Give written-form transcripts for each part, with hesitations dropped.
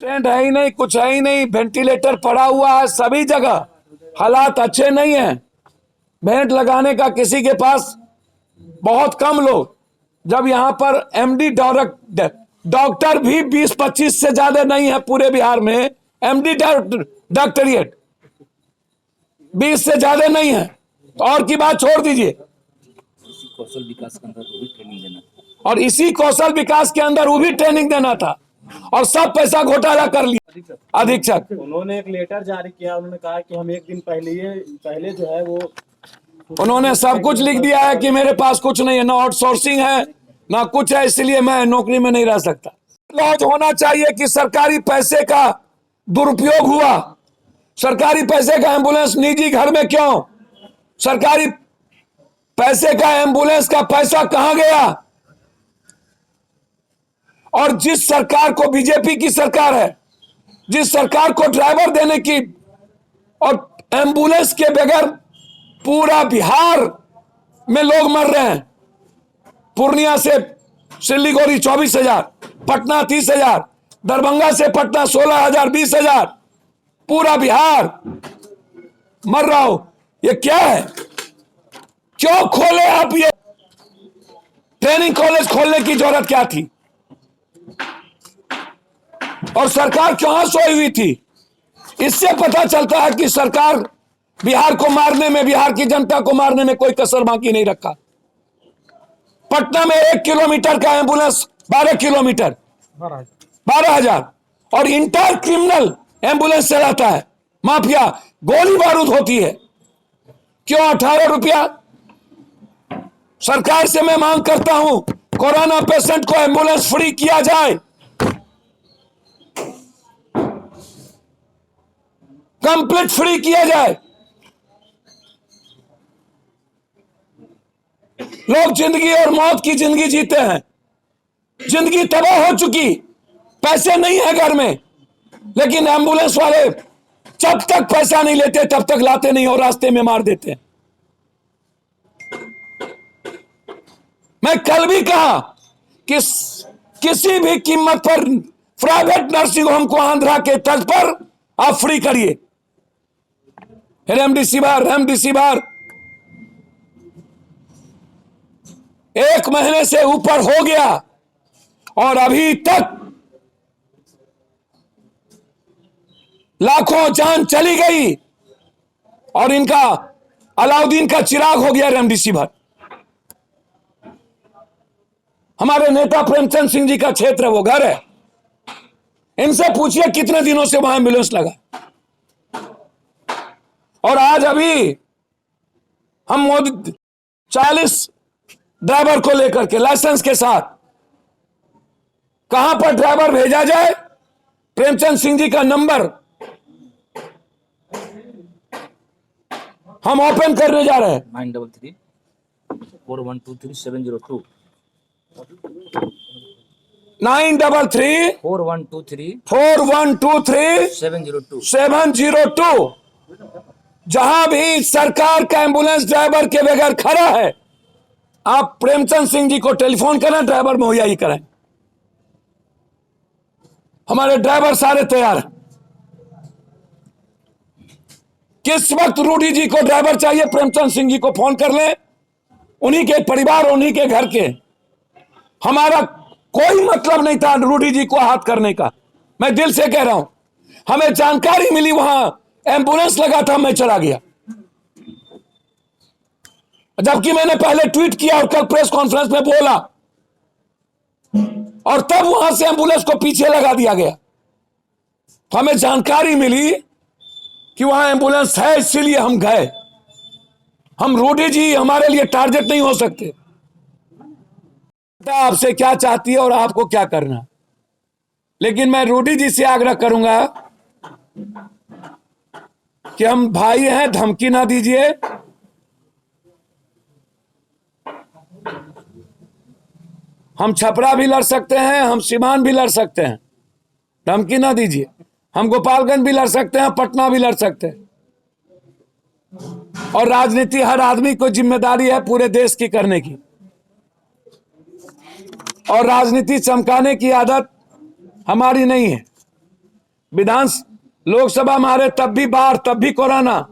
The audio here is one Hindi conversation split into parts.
ट्रेंड है ही नहीं, कुछ है ही नहीं। वेंटिलेटर पड़ा हुआ है सभी जगह, हालात अच्छे नहीं है। वेंट लगाने का किसी के पास बहुत कम लोग, जब यहां पर एमडी डॉक्टर भी 20-25 से ज्यादा नहीं है पूरे बिहार में। एमडी डॉक्टरेट 20 से ज्यादा नहीं है, तो और की बात छोड़ दीजिए। कौशल विकास के अंदर वो भी ट्रेनिंग देना था, और इसी कौशल विकास के अंदर वो भी ट्रेनिंग देना था, और सब पैसा घोटाला कर लिया अधीक्षक। उन्होंने एक लेटर जारी किया, उन्होंने कहा कि हम एक दिन पहले जो है वो उन्होंने सब कुछ लिख दिया है कि मेरे पास कुछ नहीं है, ना आउटसोर्सिंग है ना कुछ है, इसलिए मैं नौकरी में नहीं रह सकता। लॉज होना चाहिए कि सरकारी पैसे का दुरुपयोग हुआ। सरकारी पैसे का एम्बुलेंस निजी घर में क्यों? सरकारी पैसे का एम्बुलेंस का पैसा कहां गया? और जिस सरकार को, बीजेपी की सरकार है, जिस सरकार को ड्राइवर देने की और एम्बुलेंस के बगैर पूरा बिहार में लोग मर रहे हैं। पूर्णिया से सिल्लीगुड़ी 24,000, पटना 30,000, दरभंगा से पटना 16,000, 20,000, पूरा बिहार मर रहा हो। ये क्या है? क्यों खोले आप? ये ट्रेनिंग कॉलेज खोलने की जरूरत क्या थी? और सरकार क्यों सोई हुई थी? इससे पता चलता है कि सरकार बिहार को मारने में, बिहार की जनता को मारने में कोई कसर बाकी नहीं रखा। पटना में 1 किलोमीटर का एम्बुलेंस 12 किलोमीटर, 12,000, और इंटर क्रिमिनल एम्बुलेंस चलाता है माफिया, गोली बारूद होती है। क्यों 18 रुपया? सरकार से मैं मांग करता हूं, कोरोना पेशेंट को एम्बुलेंस फ्री किया जाए, कंप्लीट फ्री किया जाए। लोग जिंदगी और मौत की जिंदगी जीते हैं, जिंदगी तबाह हो चुकी, पैसे नहीं है घर में, लेकिन एम्बुलेंस वाले जब तक पैसा नहीं लेते तब तक लाते नहीं और रास्ते में मार देते हैं। मैं कल भी कहा कि किसी भी कीमत पर प्राइवेट नर्सिंग होम को आंध्रा के तर्ज पर आप फ्री करिए। रेमडेसिविर 1 महीने से ऊपर हो गया और अभी तक लाखों जान चली गई, और इनका अलाउद्दीन का चिराग हो गया रेमडेसिविर। हमारे नेता प्रेमचंद सिंह जी का क्षेत्र वो घर है, इनसे पूछिए कितने दिनों से वहां एम्बुलेंस लगा। और आज अभी हम मोदी 40 ड्राइवर को लेकर के लाइसेंस के साथ, कहां पर ड्राइवर भेजा जाए? प्रेमचंद सिंह जी का नंबर हम ओपन करने जा रहे हैं। 9334123702 933-4123-702 जहां भी सरकार का एम्बुलेंस ड्राइवर के बगैर खड़ा है, आप प्रेमचंद सिंह जी को टेलीफोन करें, ड्राइवर मुहैया ही करें। हमारे ड्राइवर सारे तैयार हैं। किस वक्त रूडी जी को ड्राइवर चाहिए, प्रेमचंद सिंह जी को फोन कर लें, उन्हीं के परिवार, उन्हीं के घर के। हमारा कोई मतलब नहीं था रूडी जी को हाथ करने का, मैं दिल से कह रहा हूं। हमें जानकारी मिली वहां एम्बुलेंस लगा था, मैं चला गया, जबकि मैंने पहले ट्वीट किया और कल प्रेस कॉन्फ्रेंस में बोला, और तब वहां से एम्बुलेंस को पीछे लगा दिया गया। तो हमें जानकारी मिली कि वहां एम्बुलेंस है, इसीलिए हम गए। हम रूडी जी हमारे लिए टारगेट नहीं हो सकते। आपसे क्या चाहती है और आपको क्या करना, लेकिन मैं रूडी जी से आग्रह करूंगा कि हम भाई हैं, धमकी ना दीजिए। हम छपरा भी लड़ सकते हैं, हम सीवान भी लड़ सकते हैं, धमकी ना दीजिए। हम गोपालगंज भी लड़ सकते हैं, पटना भी लड़ सकते हैं। और राजनीति हर आदमी को जिम्मेदारी है पूरे देश की करने की, और राजनीति चमकाने की आदत हमारी नहीं है। लोकसभा में हारे तब भी बाढ़, तब भी कोरोना,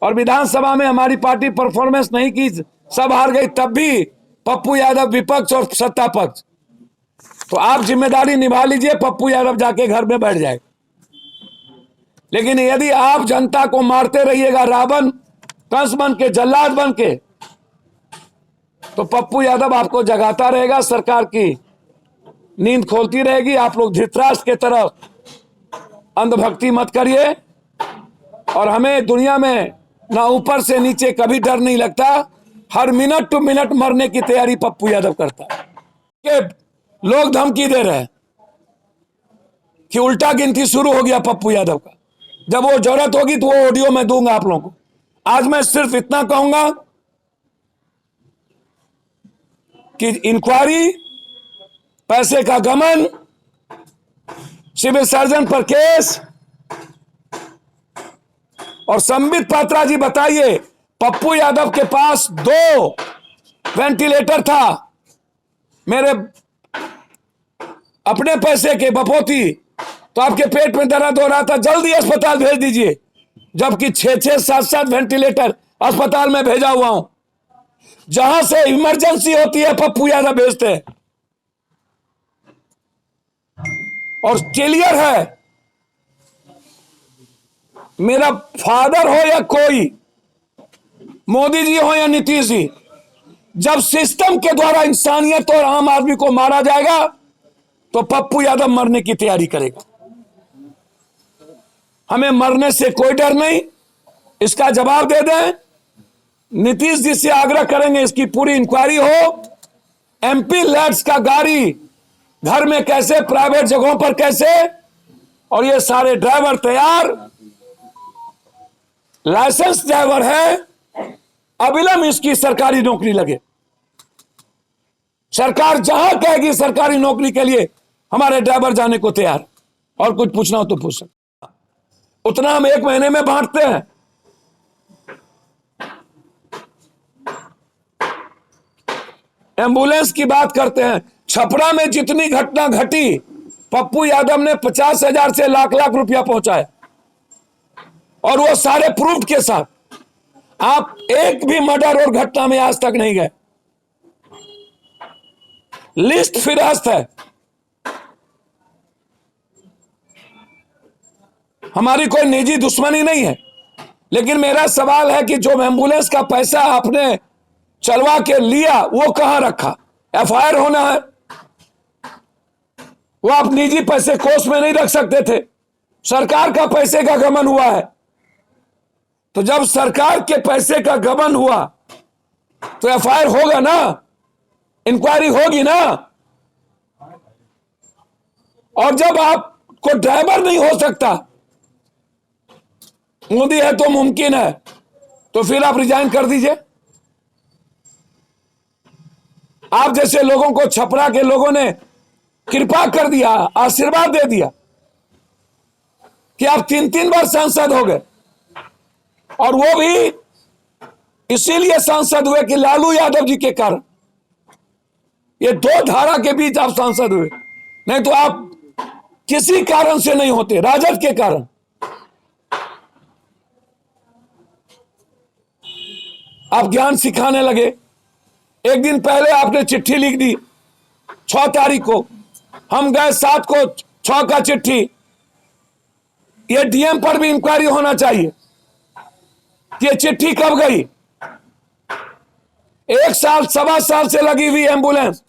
और विधानसभा में हमारी पार्टी परफॉर्मेंस नहीं की, सब हार गई, तब भी पप्पू यादव विपक्ष और सत्ता पक्ष। तो आप जिम्मेदारी निभा लीजिए, पप्पू यादव जाके घर में बैठ जाए। लेकिन यदि आप जनता को मारते रहिएगा रावण कंस बन के, जल्लाद बन के, तो पप्पू यादव आपको जगाता रहेगा, सरकार की नींद खोलती रहेगी। आप लोग धृतराष्ट्र के तरफ अंधभक्ति मत करिए। और हमें दुनिया में ना ऊपर से नीचे कभी डर नहीं लगता, हर मिनट टू मिनट मरने की तैयारी पप्पू यादव करता है। कि लोग धमकी दे रहे हैं कि उल्टा गिनती शुरू हो गया पप्पू यादव का, जब वो जरूरत होगी तो वो ऑडियो मैं दूंगा आप लोगों को। आज मैं सिर्फ इतना कहूंगा कि इंक्वायरी, पैसे का गमन, सिविल सर्जन पर केस, और संबित पात्रा जी बताइए, पप्पू यादव के पास 2 वेंटिलेटर था, मेरे अपने पैसे के बपोती, तो आपके पेट में दर्द हो रहा था, जल्दी अस्पताल भेज दीजिए, जबकि 6-6, 7-7 वेंटिलेटर अस्पताल में भेजा हुआ हूं। जहां से इमरजेंसी होती है पप्पू यादव भेजते हैं। और क्लियर है, मेरा फादर हो या कोई, मोदी जी हो या नीतीश जी, जब सिस्टम के द्वारा इंसानियत और आम आदमी को मारा जाएगा तो पप्पू यादव मरने की तैयारी करेगा। हमें मरने से कोई डर नहीं, इसका जवाब दे दें। नीतीश जी से आग्रह करेंगे इसकी पूरी इंक्वायरी हो। एमपी लैड्स का गाड़ी घर में कैसे, प्राइवेट जगहों पर कैसे, और ये सारे ड्राइवर तैयार, लाइसेंस ड्राइवर है, अविलंब इसकी सरकारी नौकरी लगे। सरकार जहां कहेगी सरकारी नौकरी के लिए हमारे ड्राइवर जाने को तैयार। और कुछ पूछना हो तो पूछ सकते, उतना हम 1 महीने में बांटते हैं। एम्बुलेंस की बात करते हैं, छपरा में जितनी घटना घटी, पप्पू यादव ने 50,000 से लाख रुपया पहुंचाया, और वो सारे प्रूफ के साथ। आप एक भी मर्डर और घटना में आज तक नहीं गए, लिस्ट फिरस्त है। हमारी कोई निजी दुश्मनी नहीं है, लेकिन मेरा सवाल है कि जो एम्बुलेंस का पैसा आपने चलवा के लिया वो कहां रखा? एफआईआर होना है, वो आप निजी पैसे कोष में नहीं रख सकते थे। सरकार का पैसे का गबन हुआ है, तो जब सरकार के पैसे का गबन हुआ तो एफआईआर होगा ना, इंक्वायरी होगी ना। और जब आपको ड्राइवर नहीं हो सकता, मोदी है तो मुमकिन है, तो फिर आप रिजाइन कर दीजिए। आप जैसे लोगों को छपरा के लोगों ने कृपा कर दिया, आशीर्वाद दे दिया कि आप 3-3 बार सांसद हो गए, और वो भी इसीलिए सांसद हुए कि लालू यादव जी के कारण। ये 2 धारा के बीच आप सांसद हुए, नहीं तो आप किसी कारण से नहीं होते, राजद के कारण। आप ज्ञान सिखाने लगे। एक दिन पहले आपने चिट्ठी लिख दी 6 तारीख को, हम गए 7 को 6 का चिट्ठी। ये डीएम पर भी इंक्वायरी होना चाहिए कि ये चिट्ठी कब गई। 1 साल 1.25 साल से लगी हुई एम्बुलेंस,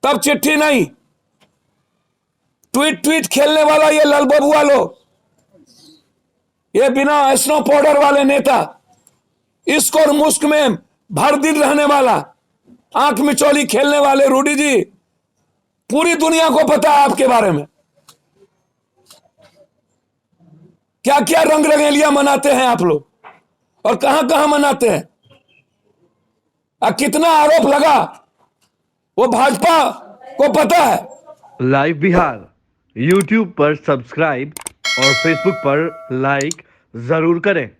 तब चिट्ठी नहीं। ट्वीट खेलने वाला ये ललबबुआ लोग, ये बिना स्नो पाउडर वाले नेता, इश्क और मुश्क में भर दिन रहने वाला, आंख मिचौली खेलने वाले रूडी जी, पूरी दुनिया को पता है आपके बारे में। क्या क्या रंग रंगेलियां मनाते हैं आप लोग, और कहां कहां मनाते हैं। कितना आरोप लगा वो भाजपा को पता है। लाइव बिहार यूट्यूब पर सब्सक्राइब और फेसबुक पर लाइक जरूर करें।